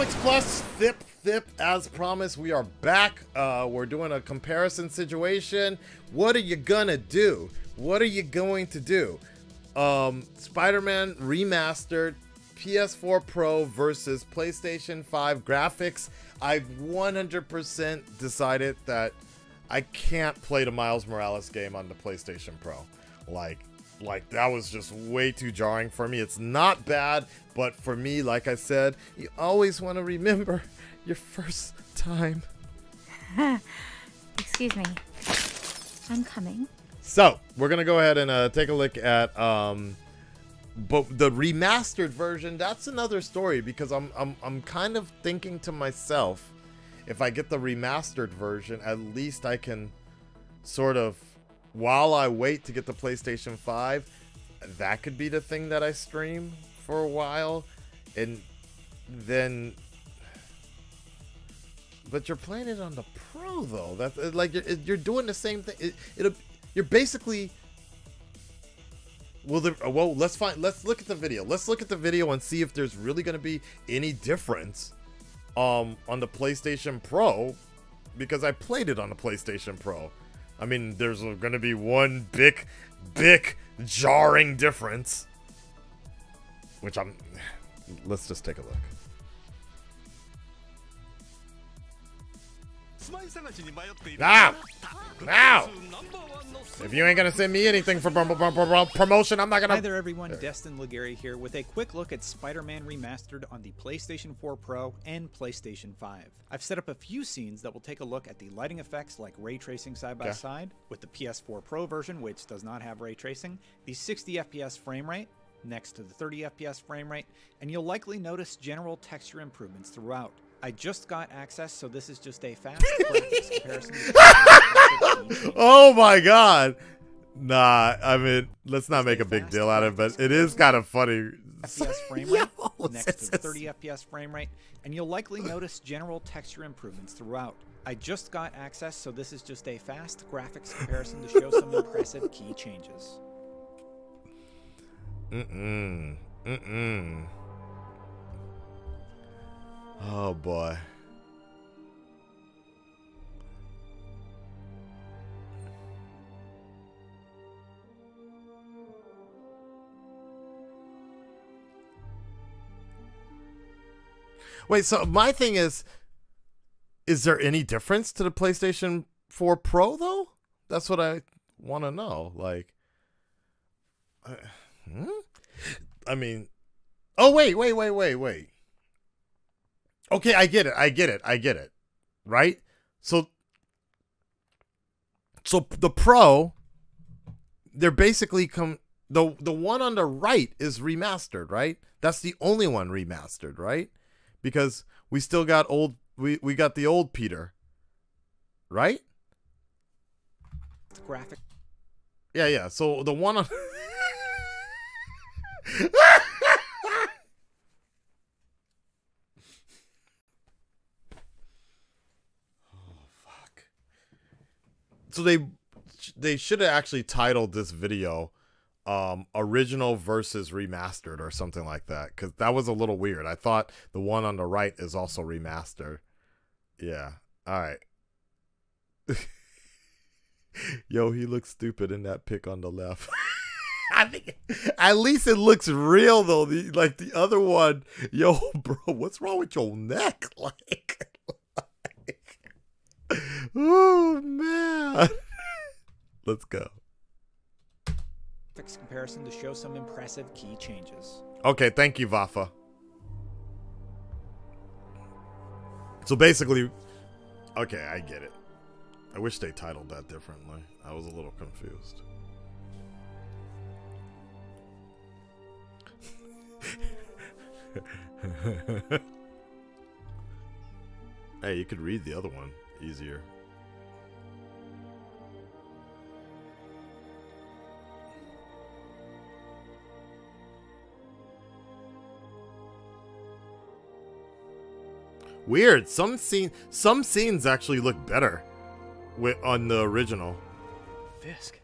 Comics Plus, Thip, as promised, we are back. We're doing a comparison situation. What are you gonna do? What are you going to do? Spider-Man Remastered, PS4 Pro versus PlayStation 5 graphics. I've 100% decided that I can't play the Miles Morales game on the PlayStation Pro. Like that was just way too jarring for me. It's not bad, but for me, like I said, you always want to remember your first time. Excuse me. I'm coming. So we're gonna go ahead and take a look at but the remastered version. That's another story, because I'm kind of thinking to myself, if I get the remastered version, at least I can sort of, while I wait to get the PlayStation 5, that could be the thing that I stream for a while, and then. But you're playing it on the Pro though. That's like you're doing the same thing. You're basically. Well, let's look at the video. Let's look at the video and see if there's really going to be any difference on the PlayStation Pro, because I played it on the PlayStation Pro. I mean, there's going to be one big jarring difference, which let's just take a look. Now! If you ain't gonna send me anything for promotion, I'm not gonna. Hi there everyone, Destin Legary here with a quick look at Spider-Man Remastered on the PlayStation 4 Pro and PlayStation 5. I've set up a few scenes that will take a look at the lighting effects like ray tracing side by side, with the PS4 Pro version, which does not have ray tracing, the 60 FPS frame rate next to the 30 FPS frame rate, and you'll likely notice general texture improvements throughout. I just got access, so this is just a fast graphics comparison. Oh my god! Nah, I mean, let's not make a big deal out of it, but it is kind of funny. FPS frame rate next to the 30 FPS frame rate, and you'll likely notice general texture improvements throughout. I just got access, so this is just a fast graphics comparison to show some impressive key changes. Oh boy. Wait, so my thing is there any difference to the PlayStation 4 Pro though? That's what I want to know. Like, I mean, oh wait. Okay, I get it. Right? So the Pro, they're basically the one on the right is remastered, right? That's the only one remastered, right? Because we still got we got the old Peter, right? Graphic. Yeah. So the one on So they should have actually titled this video original versus remastered or something like that, because that was a little weird. I thought the one on the right is also remastered. Yeah. All right. Yo, he looks stupid in that pic on the left. I think at least it looks real though. Like the other one, yo, bro, what's wrong with your neck? Like oh man. Let's go. Comparison to show some impressive key changes. Okay, thank you, Vafa. So basically, okay, I get it. I wish they titled that differently. I was a little confused. Hey, you could read the other one easier. Weird. Some scenes actually look better on the original. Fisk.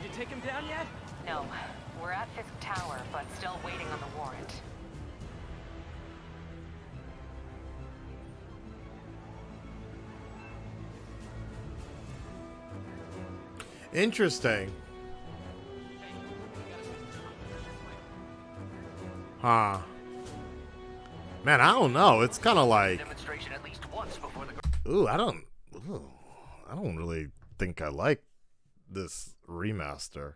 Did you take him down yet? No. We're at Fisk Tower, but still waiting on the warrant. Interesting. Huh. Man, I don't know. It's kind of like, Demonstration at least once before the I don't really think I like this remaster.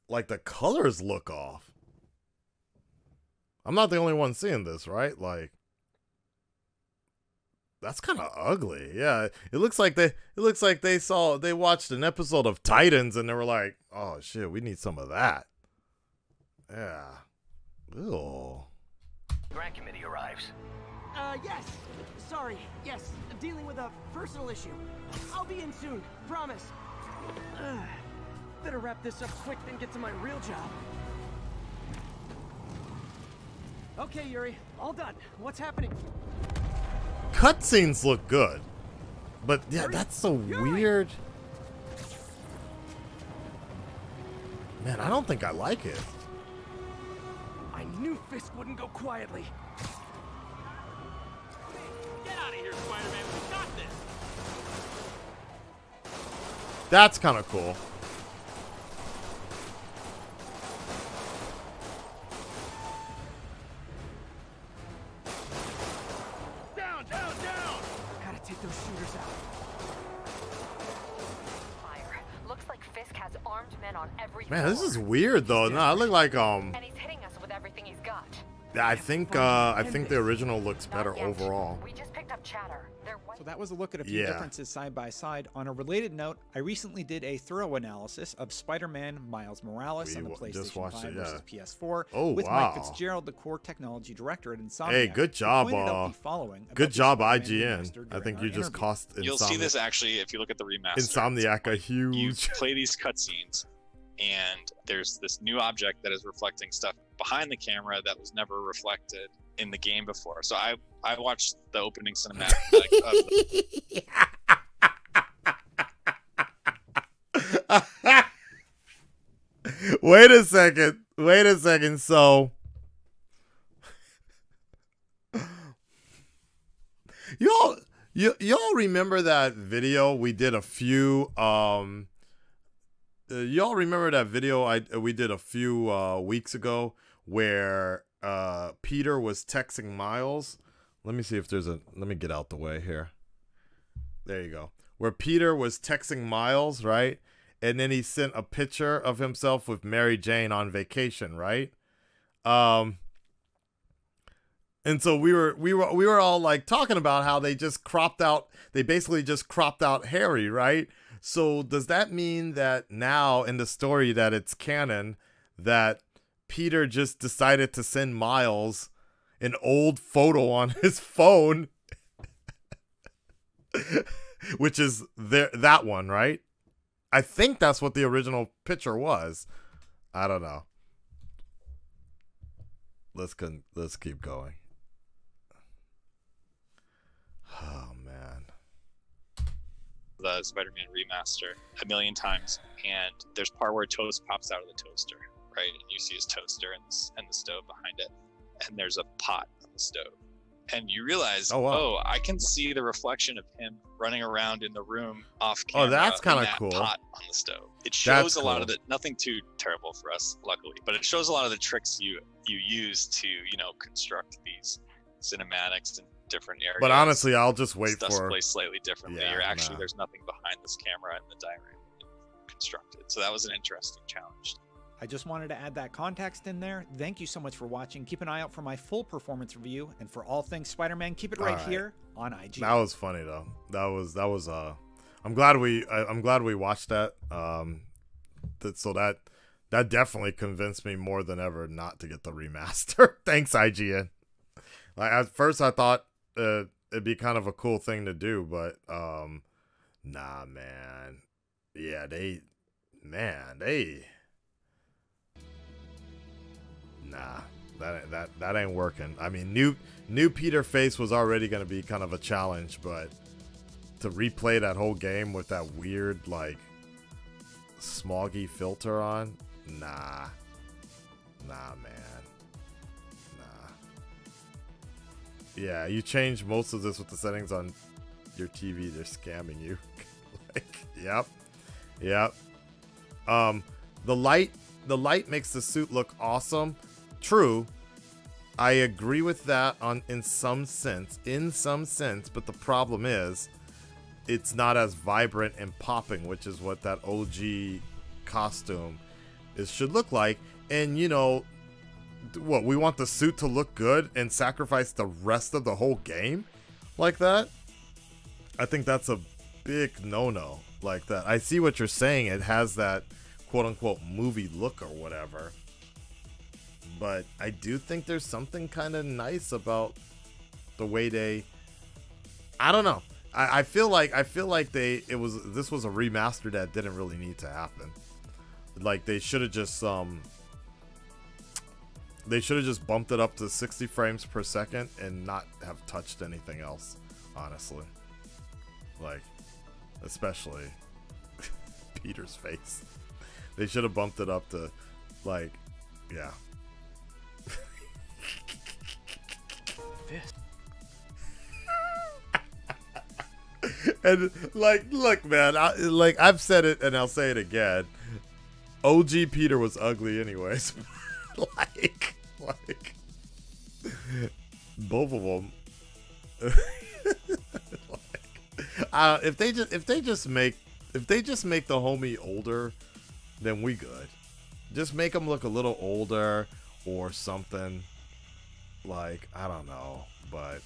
Like, the colors look off. I'm not the only one seeing this, right? Like, that's kind of ugly. Yeah, it looks like they watched an episode of Titans and they were like, "Oh shit, we need some of that." Yeah. Ew. grant committee arrives. Yes. Sorry. Yes. Dealing with a personal issue. I'll be in soon. Promise. Better wrap this up quick than get to my real job. Okay, Yuri. All done. What's happening? Cutscenes look good, but yeah, that's so weird. Man, I don't think I like it. I knew Fisk wouldn't go quietly. Get out of here, Spider-Man. We got this. That's kind of cool. Down, down, down. Gotta take those shooters out. Fire. Looks like Fisk has armed men on every Man, this floor. is weird though. No, I look like And he's hitting us with everything he's got. I think the original looks better Not yet. overall. We just picked up chatter. There was So that was a look at a few Yeah. differences side by side. On a related note, I recently did a thorough analysis of Spider-Man Miles Morales on the We just PlayStation watched 5 it, yeah. versus PS4 Oh, with wow. Mike Fitzgerald, the core technology director at Insomniac. Hey, good who job, pointed out the following about Good the job, Spider-Man IGN. remaster I during think our you just interview. cost You'll see this actually if you look at the remaster. Insomniac a You huge. play these cutscenes, and there's this new object that is reflecting stuff behind the camera that was never reflected in the game before. So I watched the opening cinematic of Wait a second. So y'all remember that video we did a few y'all remember that video we did a few weeks ago where Peter was texting Miles? Let me see if there's let me get out the way here. There you go. Where Peter was texting Miles, right? And then he sent a picture of himself with Mary Jane on vacation, right? And so we were all like talking about how they basically just cropped out Harry, right? So does that mean that now in the story that it's canon that Peter just decided to send Miles an old photo on his phone, which is that one, right? I think that's what the original picture was. I don't know. Let's keep going. Oh man. the Spider-Man remaster a million times, and there's part where Toast pops out of the toaster, right? And you see his toaster and the stove behind it, and there's a pot on the stove. And you realize, wow. I can see the reflection of him running around in the room off camera. Oh, that's kind of cool. Pot on the stove. It shows That's a lot cool. of the, nothing too terrible for us, luckily, but it shows a lot of the tricks you use to, construct these cinematics in different areas. But honestly, I'll just wait Stuff's for. placed slightly differently, Yeah, or actually nah. there's nothing behind this camera in the diorama constructed. So that was an interesting challenge. I just wanted to add that context in there. Thank you so much for watching. Keep an eye out for my full performance review, and for all things Spider-Man, keep it right Alright. here on IG. That was funny though. That was I'm glad we watched that. So that definitely convinced me more than ever not to get the remaster. Thanks, IGN. Like at first I thought it'd be kind of a cool thing to do, but nah, man. Yeah, nah, that ain't working. I mean, new Peter face was already gonna be kind of a challenge, but to replay that whole game with that weird like smoggy filter on? Nah. Nah, man. Nah. Yeah, you change most of this with the settings on your TV. They're scamming you. Like, yep. Yep. The light makes the suit look awesome. True. I agree with that in some sense, but the problem is it's not as vibrant and popping, which is what that OG costume should look like. And you know, what, we want the suit to look good and sacrifice the rest of the whole game like that? I think that's a big no-no like that. I see what you're saying. It has that quote-unquote movie look or whatever. But I do think there's something kind of nice about the way they... I don't know. I feel like this was a remaster that didn't really need to happen. Like they should have just bumped it up to 60 frames per second and not have touched anything else, honestly. Like, especially Peter's face. They should have bumped it up to, like, yeah. And like, look, man, I've said it and I'll say it again. OG Peter was ugly, anyways. like, both of them. If they just make the homie older, then we good. Just make him look a little older or something. Like, I don't know, but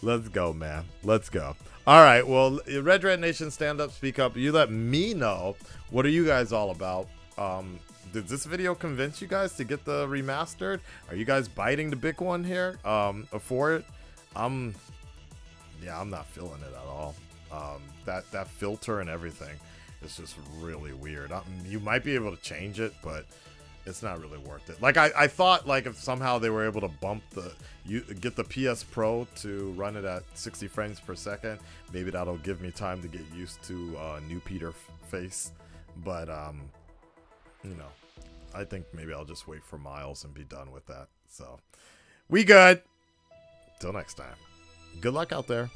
let's go, man. Let's go. All right, well, Red Nation, stand up, speak up. You let me know. What are you guys all about? Did this video convince you guys to get the remastered? Are you guys biting the big one here for it? Yeah, I'm not feeling it at all. That filter and everything is just really weird. You might be able to change it, but it's not really worth it. Like I thought, like if somehow they were able to get the PS Pro to run it at 60 frames per second, maybe that'll give me time to get used to new Peter face. But you know, I think maybe I'll just wait for Miles and be done with that. So we good. Till next time. Good luck out there.